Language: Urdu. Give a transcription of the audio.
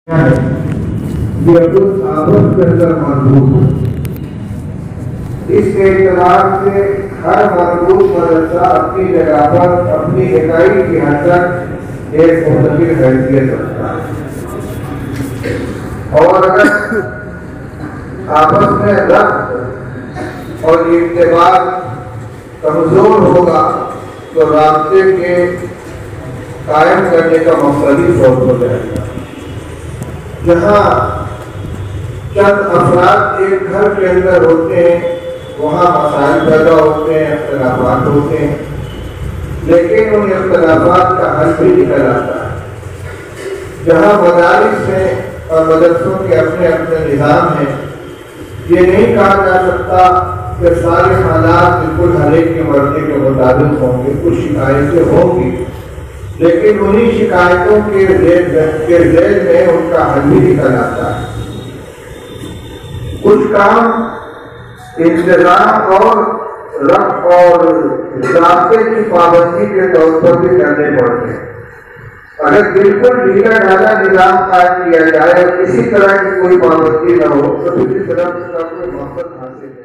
آپس کے اندر مربوط ہے۔ اس کے اعتبار سے ہر مربوط مدرسہ اپنی جگہ پر اپنی اکائی کی حد تک ایک مستقل حیثیت رکھتا ہے، اور اگر آپس میں ربط اور اتباع کمزور ہوگا تو رابطے کے قائم کرنے کا مقصد ہی فوت ہو جائے گا۔ جہاں چند افراد ایک گھر کے اندر ہوتے ہیں وہاں مسائل پیدا ہوتے ہیں، اختلافات ہوتے ہیں، لیکن ان اختلافات کا حل بھی نکل آتا ہے۔ جہاں مدارس ہیں اور مدرسوں کے اپنے اپنے نظام ہیں، یہ نہیں کہا جا سکتا کہ سارے حالات بالکل ہر ایک کے مرضی کے مطابق ہوں گے، کچھ شکایتیں ہوں گی، لیکن انہی شکایتوں کے ذیل میں ان کا حل بھی نکل آتا ہے۔ کچھ کام انتظام اور ربط اور ضابطے کی پابندی کے طور پر بھی کرنے پڑتے ہیں۔ اگر بالکل ڈھیلا ڈھالا نظام قائم کیا جائے اور کسی طرح کی کوئی پابندی نہ ہو تو کسی طرح اس کا کوئی مقصد حاصل نہیں۔